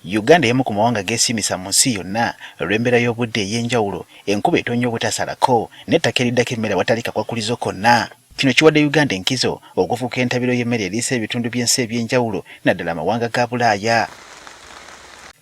Uganda emu ku mawanga geesimisa mu nsi yonna olw'embeera y'obudde ey'enjawulo, enkuba etonnya obutasalako n'ettaka eriddako emmere awatali kakwakulizo konna. Kino kiwadde Uganda enkizo okufuuka entabiro y'emmere eriisa ebitundu by'ensi eby'enjawulo naddala amawanga ga Bulaaya.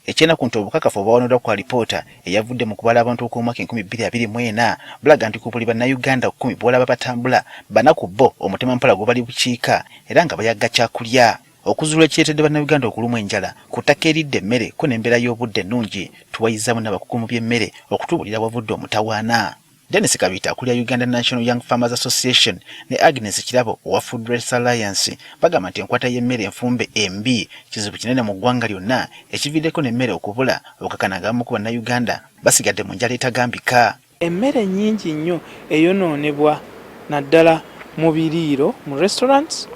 Ekyennaku nti obukakafu obwawanulwa ku alipoota eyavudde mu kubala abantu okw'omwaka 2024 bulaga nti ku buli bannayuganda 10 bw'olaba batambula bana ku bo omutima mpala gwe bali bukiika era nga bayagga kyakulya. Okuzuula ekireetedde bannayuganda okulumwa enjala ku ttaka eridde emmere ko n'embeera y'obudde ennungi tuwayizaamu n'abakugu mu by'emmere okutubulira wavudde omutawaana. Dennis Kabita akulira Uganda National Young Farmers Association ne Agnes Kirabo owa Food Race Alliance bagamba nti enkwata y'emmere enfumbe embi kizibu kinene mu ggwanga lyonna ekiviiddeko n'emmere okubula okakanaga abamu ku bannayuganda basigadde mu njala etagambika. Emmere nnyingi nnyo eyonoonebwa naddala mu biriiro mu restaurants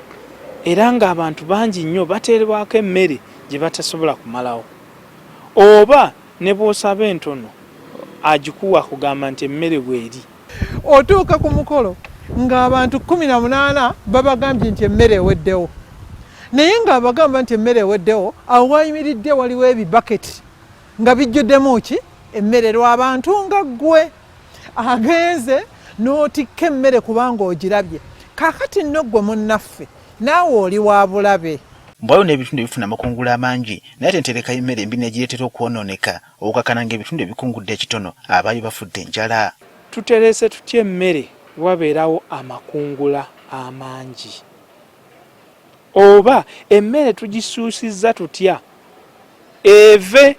era ng'abantu bangi nnyo bateerebwako emmere gye batasobola kumalawo oba ne bw'osaba entono agikuwa kugamba nti emmere bw'eri. Otuuka ku mukolo ng'abantu 18 babagambye nti emmere eweddewo, naye ng'abagamba nti emmere eweddewo awo wayimiridde waliwo ebibaketi nga bijjuddemu ki emmere lw'abantu nga ggwe agenze n'otikka emmere kubanga ogirabye. Kaakati nno ggwe munnaffe naawe oli wa bulabe. Mbwayo n'ebitundu ebifuna amakungula amangi naye ate ntereka y'emmere embi negireetera okwonooneka okukakana ng'ebitundu ebikungudde ekitono abaayo bafudde enjala. Tuterese tutya emmere wabeerawo amakungula amangi oba emmere tugisuusizza tutya eve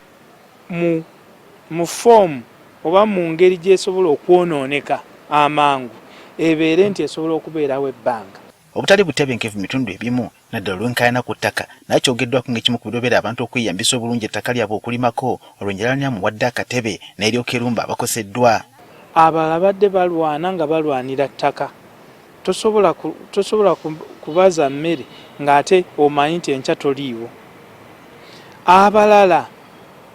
mu foomu oba mu ngeri gy'esobola okwonooneka amangu ebeere nti esobola okubeerawo ebbanga. Obutali butebenkevu mitundu ebimu naddala olw'enkaayana ku ttaka naye kyogeddwako ng'ekimu ku birobera abantu okweyambisa obulungi ettaka lyabwe okulimako olw'enjala lyamuwadde akatebe n'eryoka erumba abakoseddwa. Abalala badde balwana nga balwanira ttaka. Tosobola kubaza mmere ng'ate omanyi nti enkya toliiwo. Abalala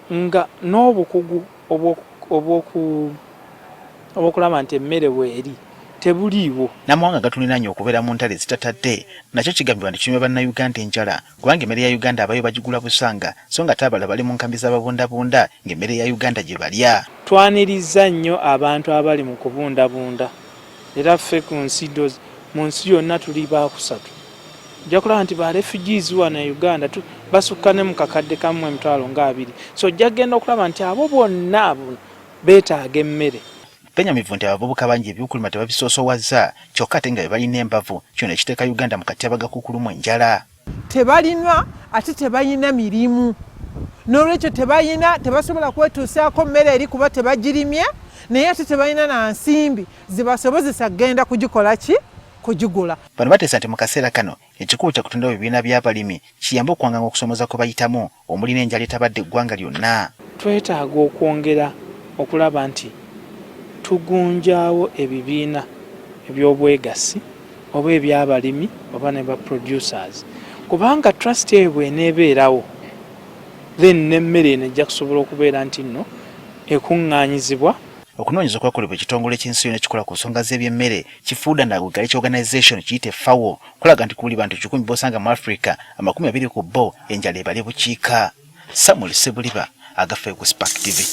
nga n'obukugu obw'okulaba nti emmere bw'eri tebuliiwo. N'amawanga gatuniranye okubeera mu ntale zitatadde nakyo kigambibwa nti kinyuma bannayuganda enjala kubanga emmere ya Uganda abayo bagigula busanga so nga ate abalala bali mu nkambi z'ababundabunda ng'emmere ya Uganda gye balya. Twaniriza nnyo abantu abali mu kubundabunda era ffe mu nsi yonna tuli baakusatu. Ojja kulaba nti ba refugees wano e Uganda basukka ne mu kakadde kamu 20,000 so ojja kugenda okulaba nti abo bonna abo beetaaga emmere. Penya mivunde abavubuka bangi ebyokulima tebabisoosowaza kyokka ate nga bwe balina embavu kino ekiteeka Uganda mu katyabaga k'okulumwa enjala. Tebalina ate tebalina mirimu n'olwekyo tebasobola kwetuusaako mmere eri kuba tebagirimye naye ate tebalina na nsimbi zibasobozesa kugenda kugikola ki kugigula. Bano bateesa nti mu kaseera kano ekikulu kya kutondawo ebibiina by'abalimi kiyambe okuwanganga okusomoza kwe bayitamu omuli n'enjala etabadde eggwanga lyonna. Twetaaga okwongera okulaba nti tugunjaawo ebibiina eby'obwegassi oba eby'abalimi oba ne ba producers kubanga trust eyo bw'eneebeerawo then n'emmere eno ejja kusobola okubeera nti nno ekuŋŋaanyizibwa. Okunoonyeza okwakolebwa ekitongole ky'ensi yonna ekikola ku nsonga z'ebyemmere Food and Agriculture Organization kiyite FAO kulaga nti kuli bantu 10 bosanga mu Africa 20 ku bo enjala ebali bukiika. Samuel Sebuliba agaffe ku Spark TV.